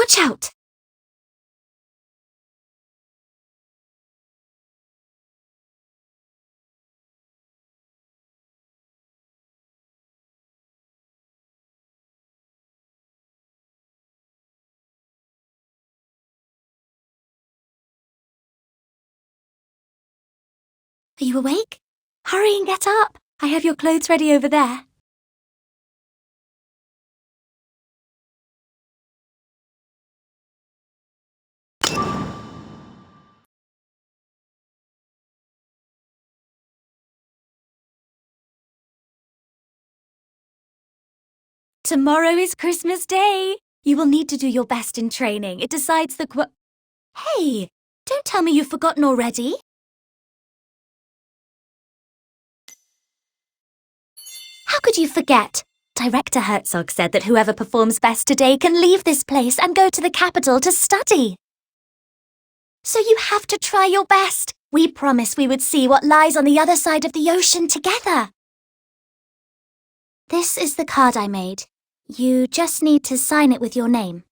Watch out! Are you awake? Hurry and get up. I have your clothes ready over there. Tomorrow is Christmas Day. You will need to do your best in training. It decides the Hey, don't tell me you've forgotten already. How could you forget? Director Herzog said that whoever performs best today can leave this place and go to the capital to study. So you have to try your best. We promised we would see what lies on the other side of the ocean together. This is the card I made. You just need to sign it with your name.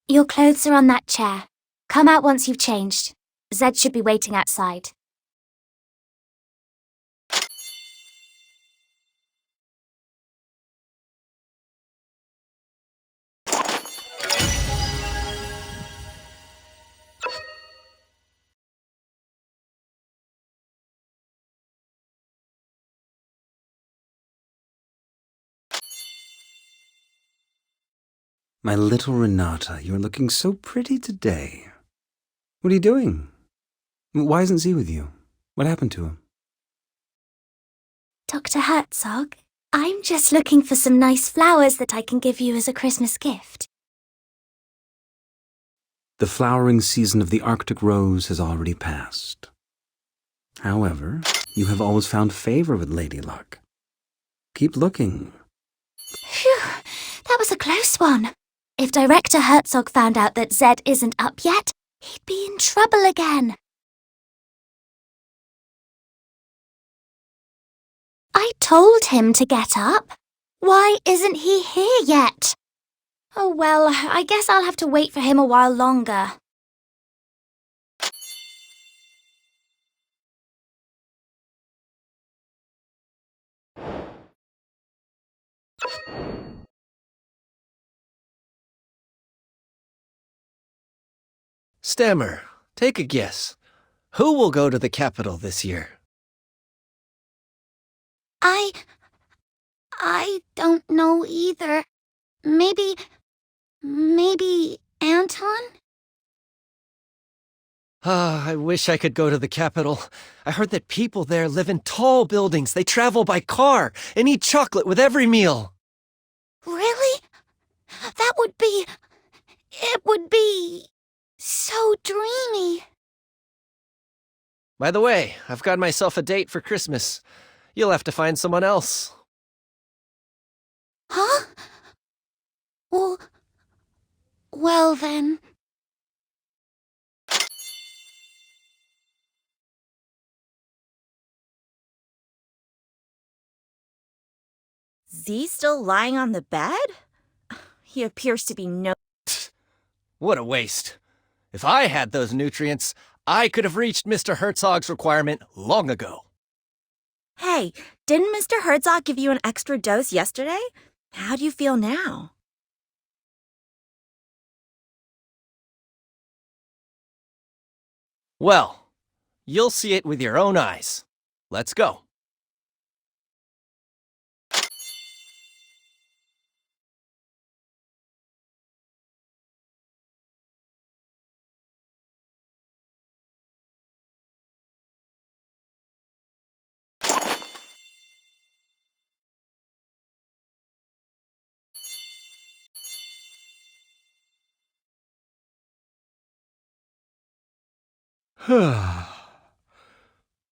Your clothes are on that chair. Come out once you've changed. Zed should be waiting outside. My little Renata, you're looking so pretty today. What are you doing? Why isn't Z with you? What happened to him? Dr. Herzog, I'm just looking for some nice flowers that I can give you as a Christmas gift. The flowering season of the Arctic rose has already passed. However, you have always found favor with Lady Luck. Keep looking. Phew, that was a close one. If Director Herzog found out that Zed isn't up yet, he'd be in trouble again. I told him to get up. Why isn't he here yet? Oh well, I guess I'll have to wait for him a while longer. Stammer, take a guess. Who will go to the capital this year? I don't know either. Maybe Anton? I wish I could go to the capital. I heard that people there live in tall buildings. They travel by car and eat chocolate with every meal. Really? It would be so dreamy. By the way, I've got myself a date for Christmas. You'll have to find someone else. Huh? Well then. Z still lying on the bed? He appears to be no... What a waste. If I had those nutrients, I could have reached Mr. Herzog's requirement long ago. Hey, didn't Mr. Herzog give you an extra dose yesterday? How do you feel now? Well, you'll see it with your own eyes. Let's go.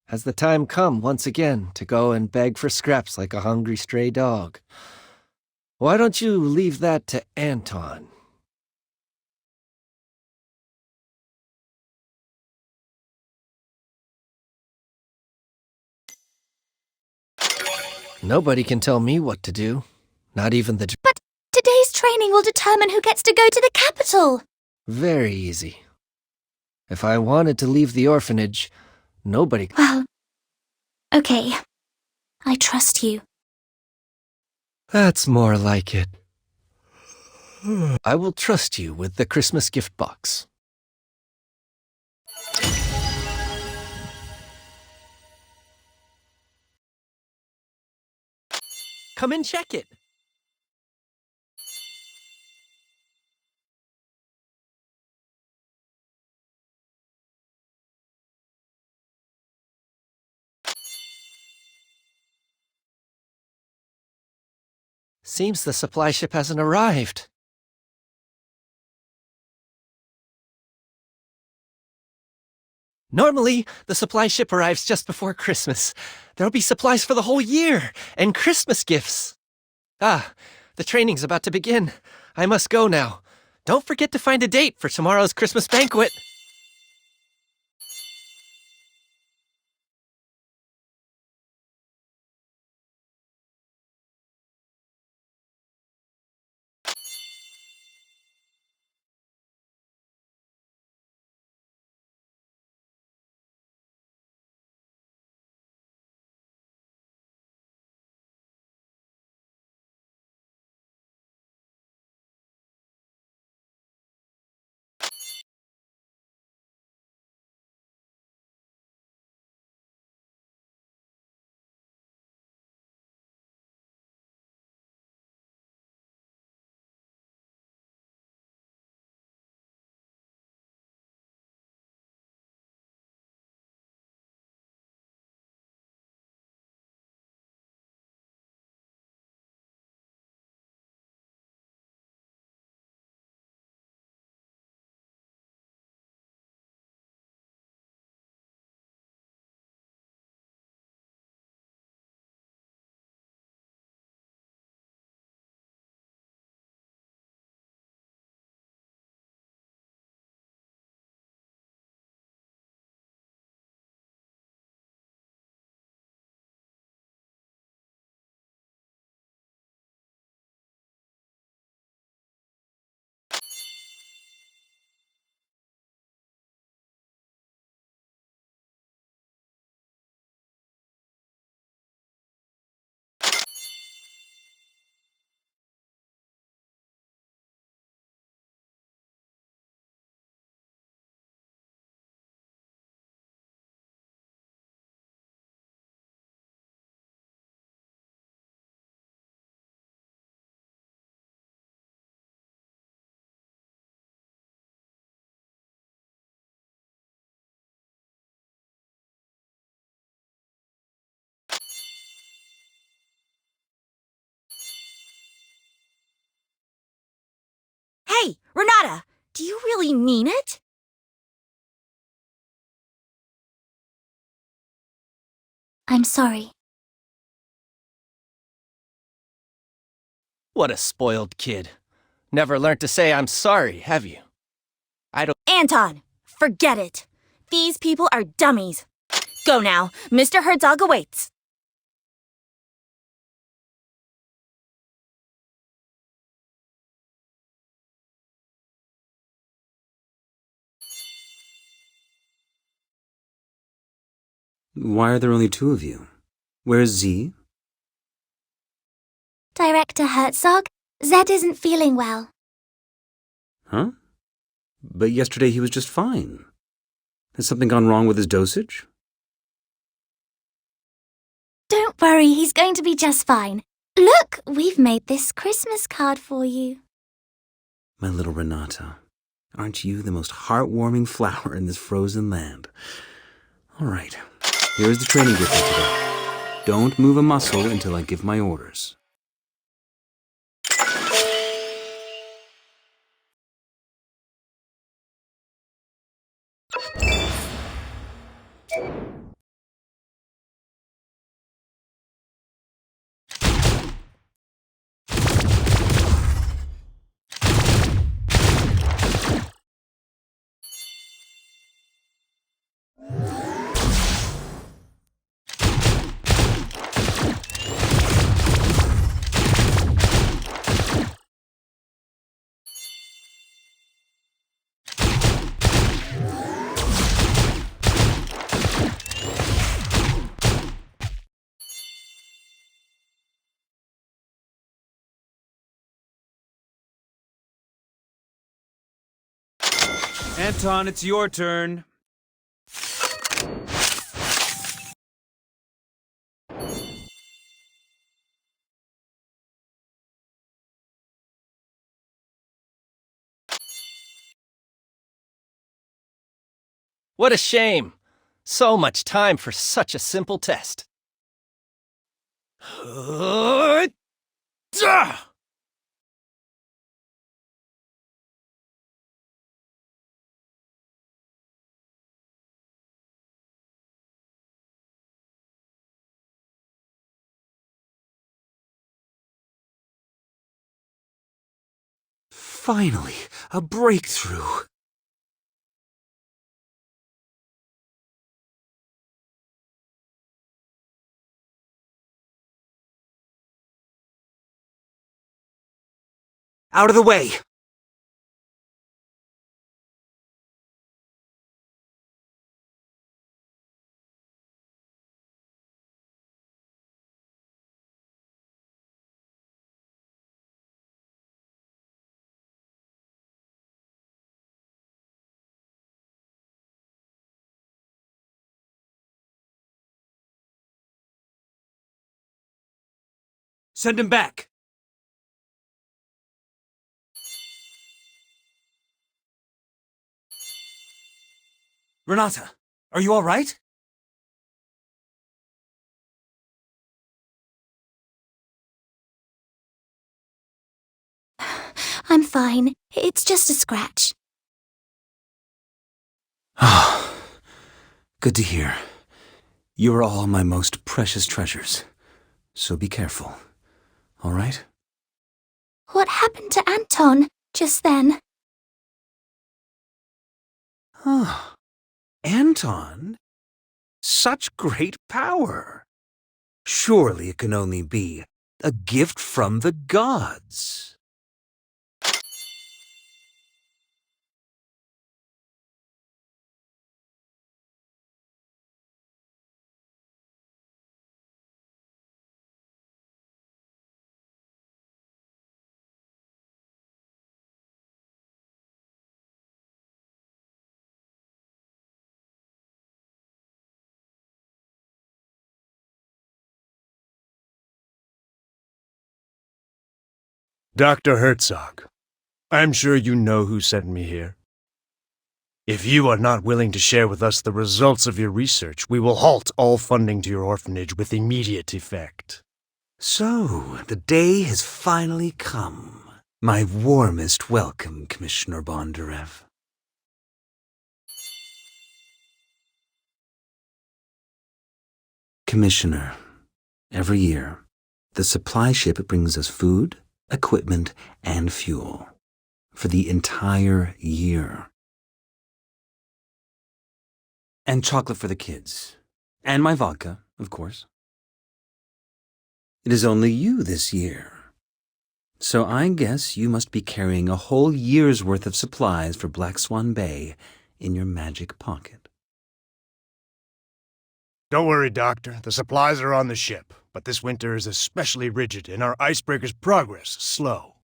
Has the time come once again to go and beg for scraps like a hungry stray dog? Why don't you leave that to Anton? Nobody can tell me what to do. Not even the... But today's training will determine who gets to go to the capital. Very easy. If I wanted to leave the orphanage, nobody... Well, okay. I trust you. That's more like it. I will trust you with the Christmas gift box. Come and check it. Seems the supply ship hasn't arrived. Normally, the supply ship arrives just before Christmas. There'll be supplies for the whole year, and Christmas gifts. Ah, the training's about to begin. I must go now. Don't forget to find a date for tomorrow's Christmas banquet. Hey, Renata, do you really mean it? I'm sorry. What a spoiled kid. Never learned to say I'm sorry, have you? Anton, forget it. These people are dummies. Go now. Mr. Herzog awaits. Why are there only two of you? Where's Z? Director Herzog, Zed isn't feeling well. Huh? But yesterday he was just fine. Has something gone wrong with his dosage? Don't worry, he's going to be just fine. Look, we've made this Christmas card for you. My little Renata, aren't you the most heartwarming flower in this frozen land? All right, here's the training gift for today. Don't move a muscle until I give my orders. Anton, it's your turn. What a shame. So much time for such a simple test. Finally, a breakthrough. Out of the way! Send him back! Renata, are you all right? I'm fine. It's just a scratch. Ah, good to hear. You are all my most precious treasures. So be careful. All right? What happened to Anton just then? Huh. Anton? Such great power! Surely it can only be a gift from the gods. Dr. Herzog, I'm sure you know who sent me here. If you are not willing to share with us the results of your research, we will halt all funding to your orphanage with immediate effect. So, the day has finally come. My warmest welcome, Commissioner Bondarev. Commissioner, every year, the supply ship brings us food, equipment, and fuel for the entire year. And chocolate for the kids. And my vodka, of course. It is only you this year. So I guess you must be carrying a whole year's worth of supplies for Black Swan Bay in your magic pocket. Don't worry, Doctor. The supplies are on the ship, but this winter is especially rigid and our icebreaker's progress slow.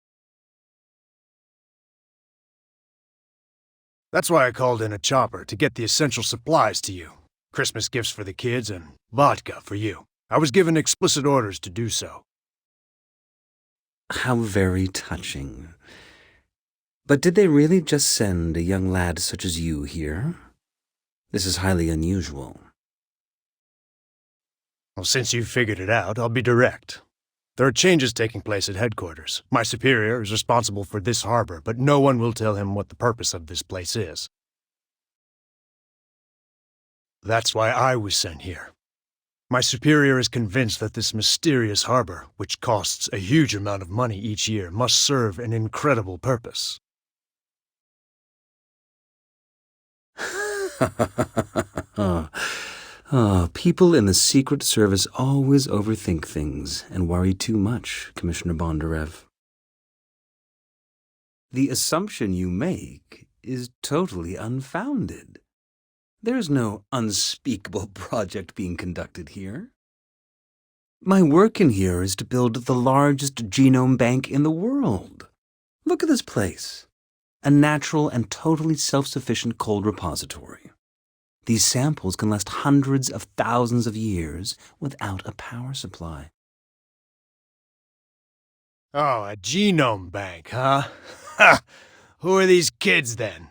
That's why I called in a chopper to get the essential supplies to you. Christmas gifts for the kids and vodka for you. I was given explicit orders to do so. How very touching. But did they really just send a young lad such as you here? This is highly unusual. Well, since you've figured it out, I'll be direct. There are changes taking place at headquarters. My superior is responsible for this harbor, but no one will tell him what the purpose of this place is. That's why I was sent here. My superior is convinced that this mysterious harbor, which costs a huge amount of money each year, must serve an incredible purpose. People in the Secret Service always overthink things and worry too much, Commissioner Bondarev. The assumption you make is totally unfounded. There's no unspeakable project being conducted here. My work in here is to build the largest genome bank in the world. Look at this place. a natural and totally self-sufficient cold repository. These samples can last hundreds of thousands of years without a power supply. Oh, a genome bank, huh? Ha! Who are these kids, then?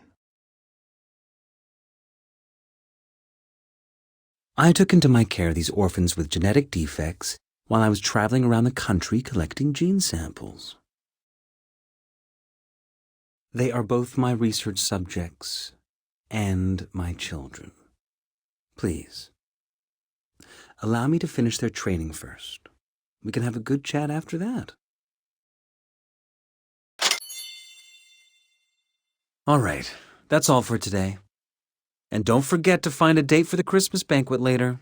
I took into my care these orphans with genetic defects while I was traveling around the country collecting gene samples. They are both my research subjects and my children. Please, allow me to finish their training first. We can have a good chat after that. All right, that's all for today. And don't forget to find a date for the Christmas banquet later.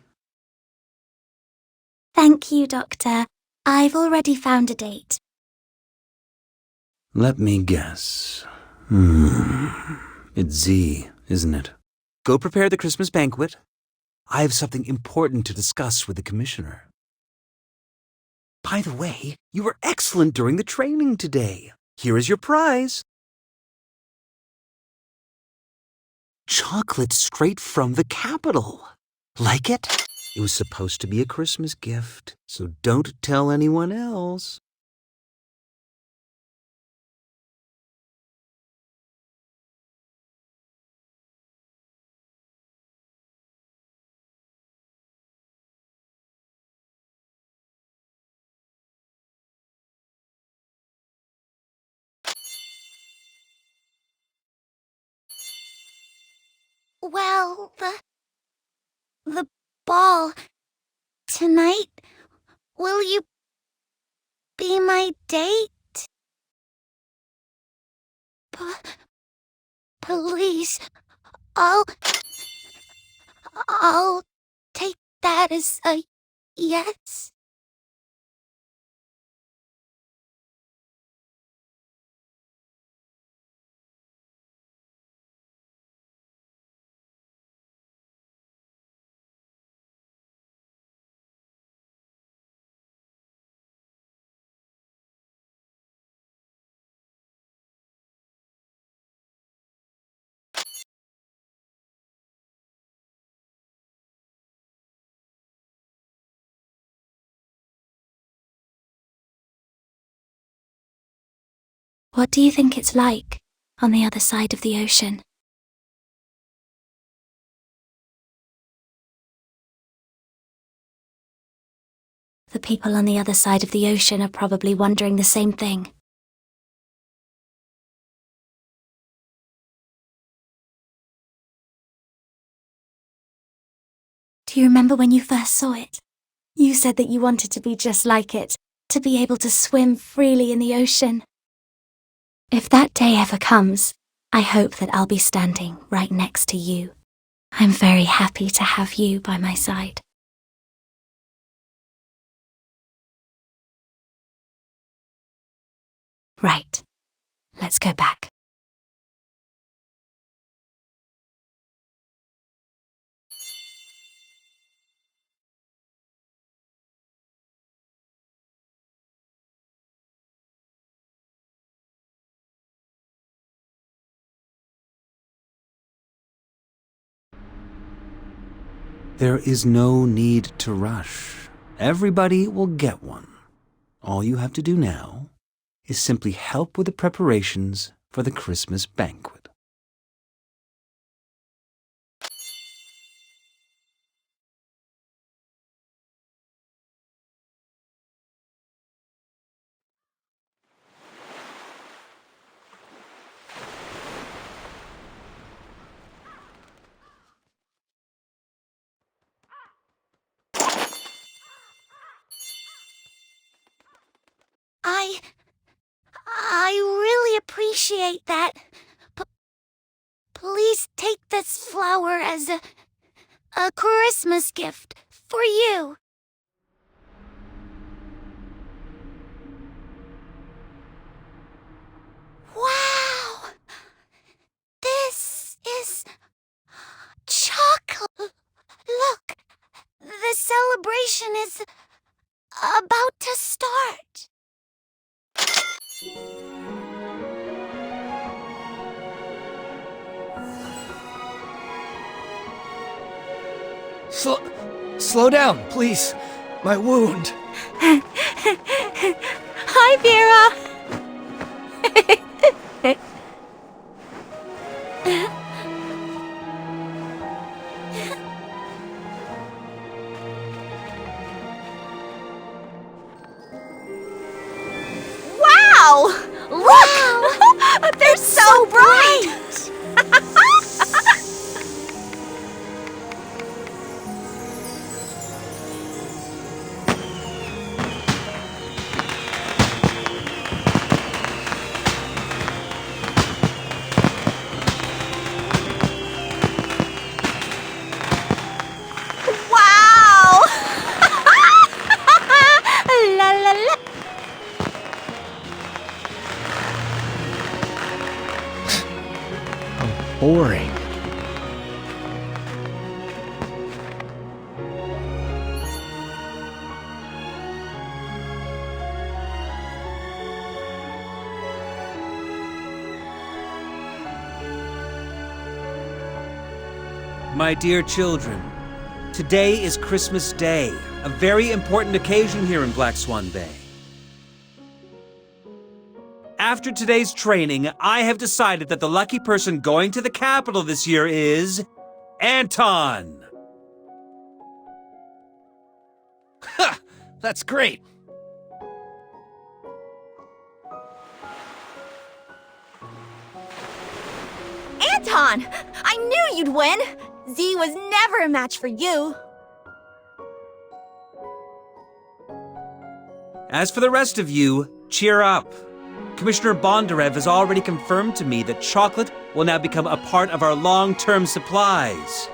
Thank you, Doctor. I've already found a date. Let me guess. It's Z, isn't it? Go prepare the Christmas banquet. I have something important to discuss with the Commissioner. By the way, you were excellent during the training today. Here is your prize. Chocolate straight from the capital. Like it? It was supposed to be a Christmas gift, so don't tell anyone else. Well, the ball tonight, will you be my date? Please, I'll take that as a yes. What do you think it's like on the other side of the ocean? The people on the other side of the ocean are probably wondering the same thing. Do you remember when you first saw it? You said that you wanted to be just like it, to be able to swim freely in the ocean. If that day ever comes, I hope that I'll be standing right next to you. I'm very happy to have you by my side. Right. Let's go back. There is no need to rush. Everybody will get one. All you have to do now is simply help with the preparations for the Christmas banquet. I really appreciate that. Please take this flower as a Christmas gift for you. Wow! This is chocolate. Look, the celebration is about to start. Slow down, please. My wound. Hi, Vera! Wow! Look! They're so bright! Wow! La la la. Boring. My dear children, today is Christmas Day, a very important occasion here in Black Swan Bay. After today's training, I have decided that the lucky person going to the capital this year is Anton. Ha! That's great. Anton! I knew you'd win! Z was never a match for you. As for the rest of you, cheer up. Commissioner Bondarev has already confirmed to me that chocolate will now become a part of our long-term supplies.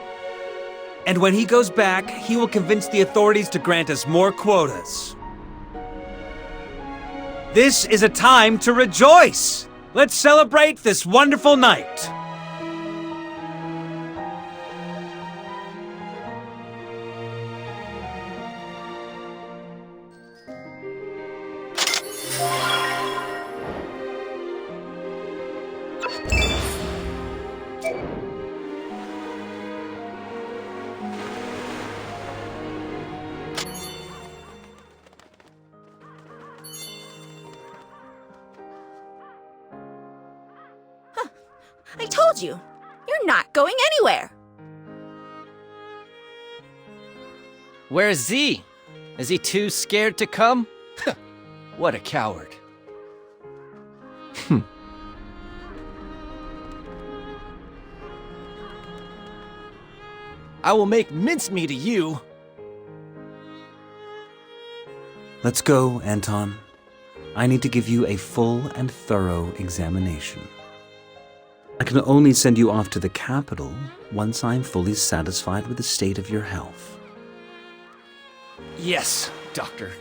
And when he goes back, he will convince the authorities to grant us more quotas. This is a time to rejoice! Let's celebrate this wonderful night! I told you, you're not going anywhere. Where's Z? Is he too scared to come? What a coward. I will make mincemeat of you. Let's go, Anton. I need to give you a full and thorough examination. I can only send you off to the capital once I'm fully satisfied with the state of your health. Yes, Doctor.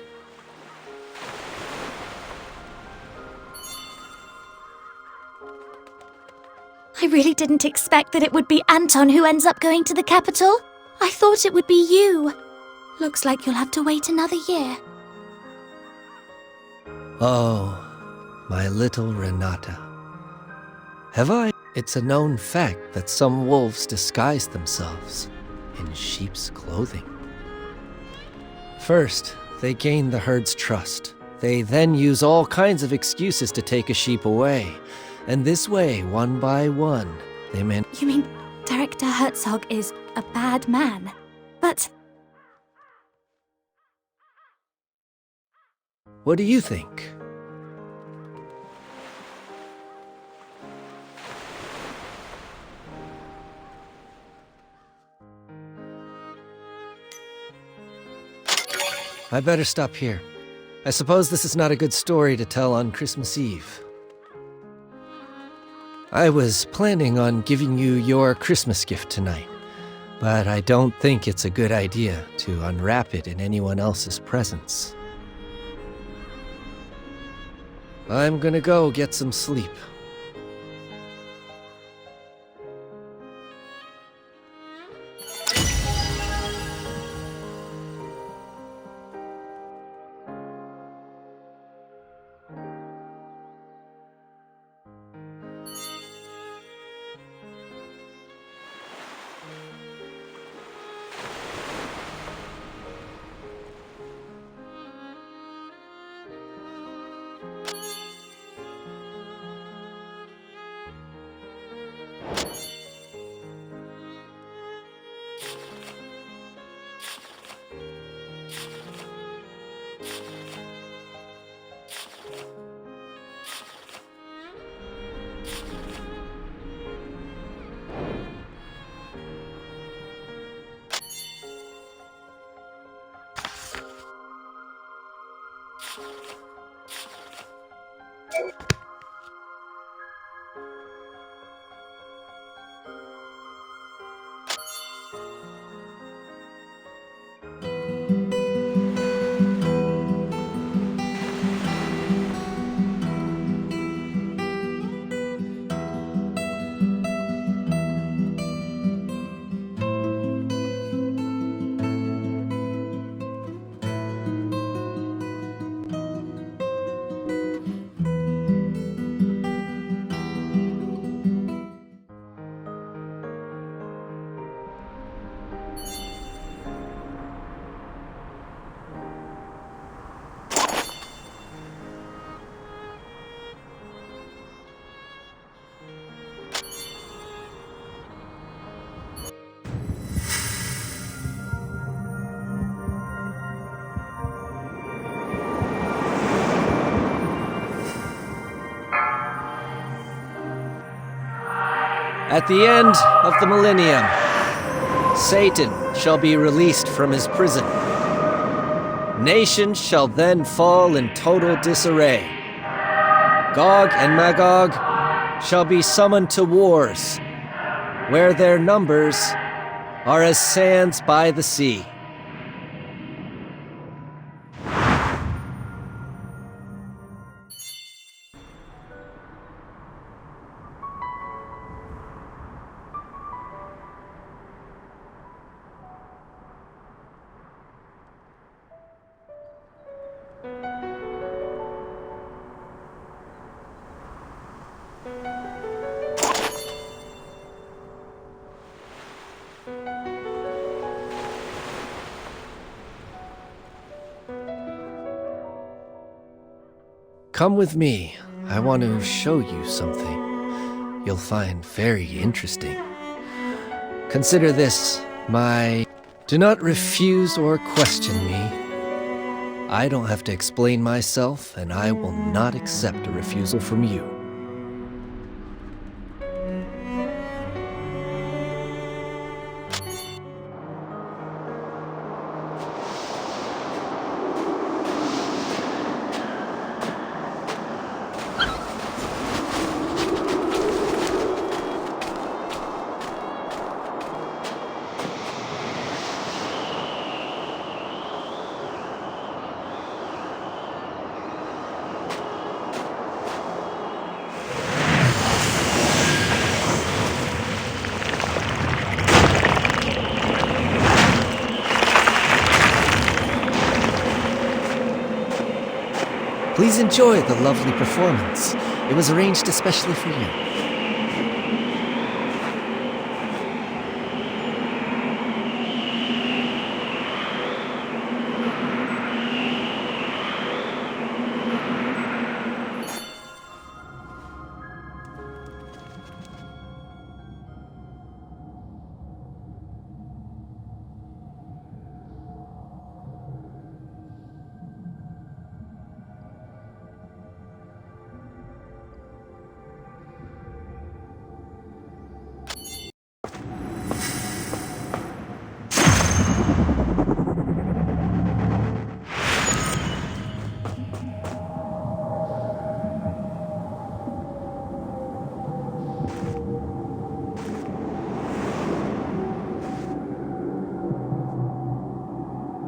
I really didn't expect that it would be Anton who ends up going to the capital. I thought it would be you. Looks like you'll have to wait another year. Oh, my little Renata. Have I? It's a known fact that some wolves disguise themselves in sheep's clothing. First, they gain the herd's trust. They then use all kinds of excuses to take a sheep away. And this way, one by one, they You mean Director Herzog is a bad man? But What do you think? I better stop here. I suppose this is not a good story to tell on Christmas Eve. I was planning on giving you your Christmas gift tonight, but I don't think it's a good idea to unwrap it in anyone else's presence. I'm gonna go get some sleep. At the end of the millennium, Satan shall be released from his prison. Nations shall then fall in total disarray. Gog and Magog shall be summoned to wars, where their numbers are as sands by the sea. Come with me. I want to show you something you'll find very interesting. Consider this my... Do not refuse or question me. I don't have to explain myself, and I will not accept a refusal from you. Please enjoy the lovely performance. It was arranged especially for you.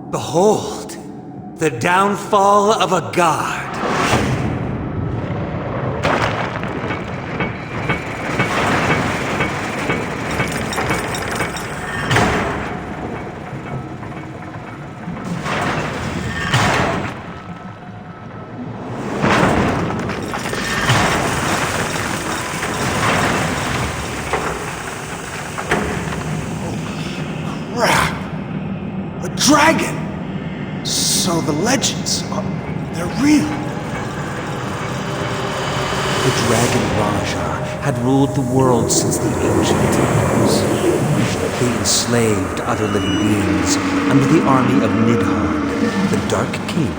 Behold, the downfall of a god. Crap! A dragon! So the legends they're real. The dragon Raja had ruled the world since the ancient times. They enslaved other living beings under the army of Nidhogg, the Dark King,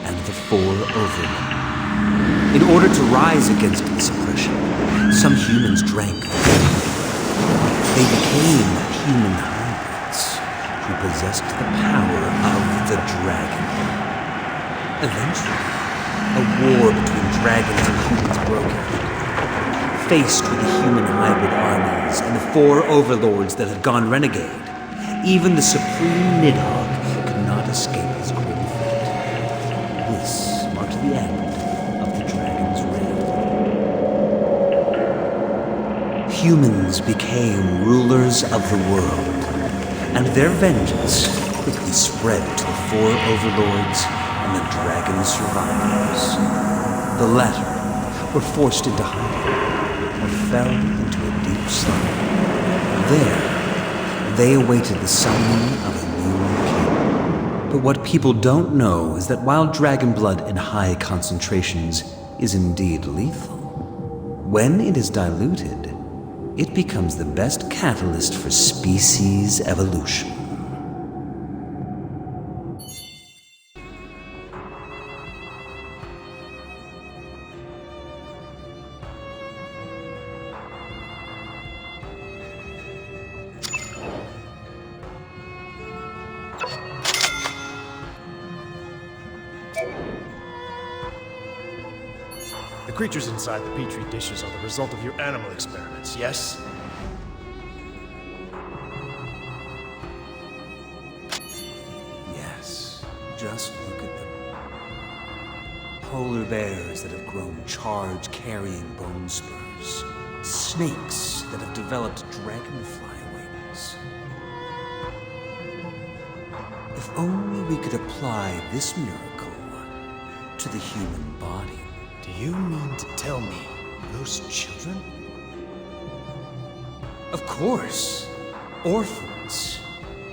and the Four Overmen. In order to rise against this oppression, some humans drank the blood. They became human hybrids who possessed the power of the dragon. Eventually, a war between dragons and humans broke out. Faced with the human hybrid armies and the four overlords that had gone renegade, even the supreme Nidhogg could not escape his grim fate. This marked the end of the dragon's reign. Humans became rulers of the world, and their vengeance quickly spread to the four overlords and the dragon's survivors. The latter were forced into hiding or fell into a deep slumber. There, they awaited the summoning of a new king. But what people don't know is that while dragon blood in high concentrations is indeed lethal, when it is diluted, it becomes the best catalyst for species evolution. The creatures inside the petri dishes are the result of your animal experiments, yes? Yes, just look at them. Polar bears that have grown charge-carrying bone spurs. Snakes that have developed dragonfly wings. If only we could apply this miracle to the human body. Do you mean to tell me those children? Of course. Orphans.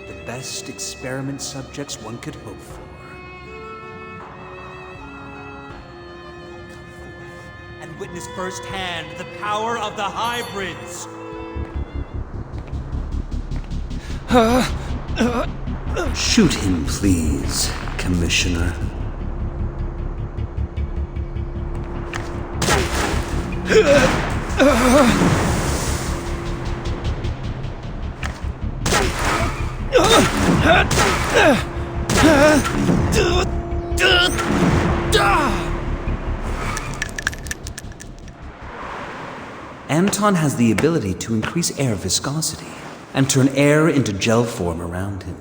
The best experiment subjects one could hope for. Come forth and witness firsthand the power of the hybrids. Shoot him, please, Commissioner. Anton has the ability to increase air viscosity and turn air into gel form around him.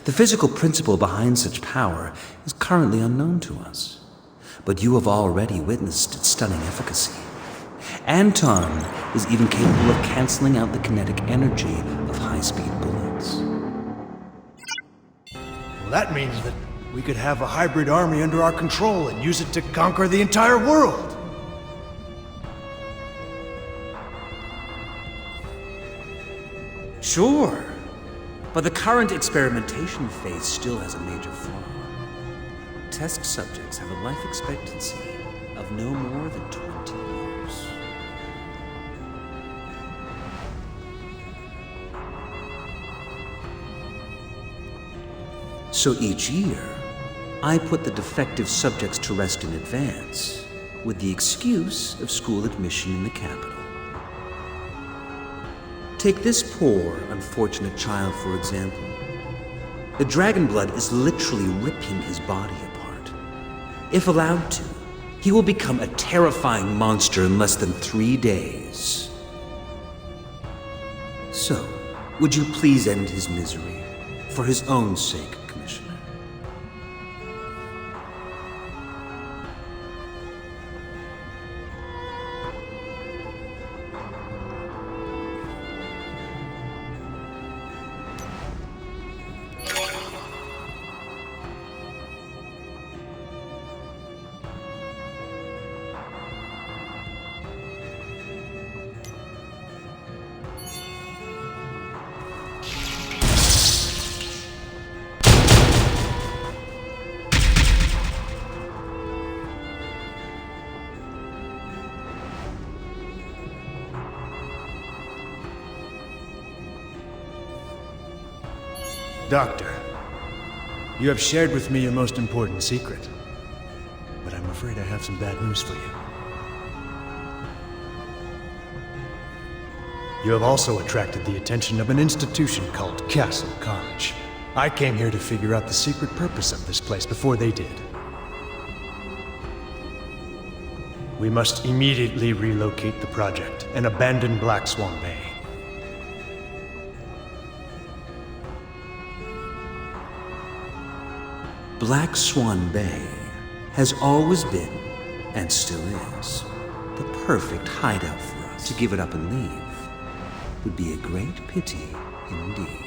The physical principle behind such power is currently unknown to us, but you have already witnessed its stunning efficacy. Anton is even capable of canceling out the kinetic energy of high-speed bullets. Well, that means that we could have a hybrid army under our control and use it to conquer the entire world. Sure, but the current experimentation phase still has a major flaw. Test subjects have a life expectancy of no more than 20 years. So each year, I put the defective subjects to rest in advance, with the excuse of school admission in the capital. Take this poor, unfortunate child, for example. The dragon blood is literally ripping his body apart. If allowed to, he will become a terrifying monster in less than 3 days. So, would you please end his misery, for his own sake, Commissioner? Doctor, you have shared with me your most important secret, but I'm afraid I have some bad news for you. You have also attracted the attention of an institution called Castle College. I came here to figure out the secret purpose of this place before they did. We must immediately relocate the project and abandon Black Swan Bay. Black Swan Bay has always been, and still is, the perfect hideout for us. To give it up and leave would be a great pity indeed.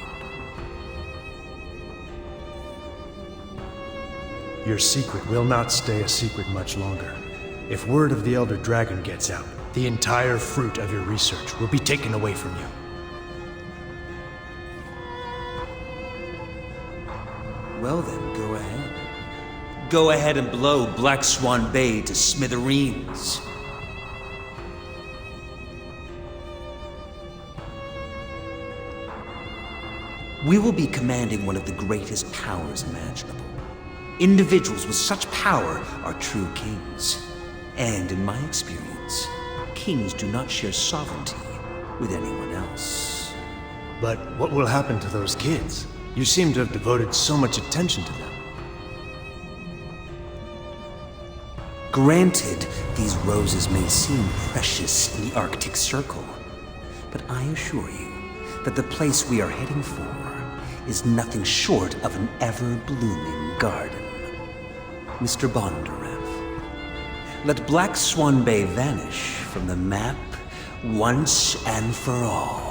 Your secret will not stay a secret much longer. If word of the Elder Dragon gets out, the entire fruit of your research will be taken away from you. Well then, go ahead. Go ahead and blow Black Swan Bay to smithereens. We will be commanding one of the greatest powers imaginable. Individuals with such power are true kings. And in my experience, kings do not share sovereignty with anyone else. But what will happen to those kids? You seem to have devoted so much attention to them. Granted, these roses may seem precious in the Arctic Circle, but I assure you that the place we are heading for is nothing short of an ever-blooming garden. Mr. Bondarev, let Black Swan Bay vanish from the map once and for all.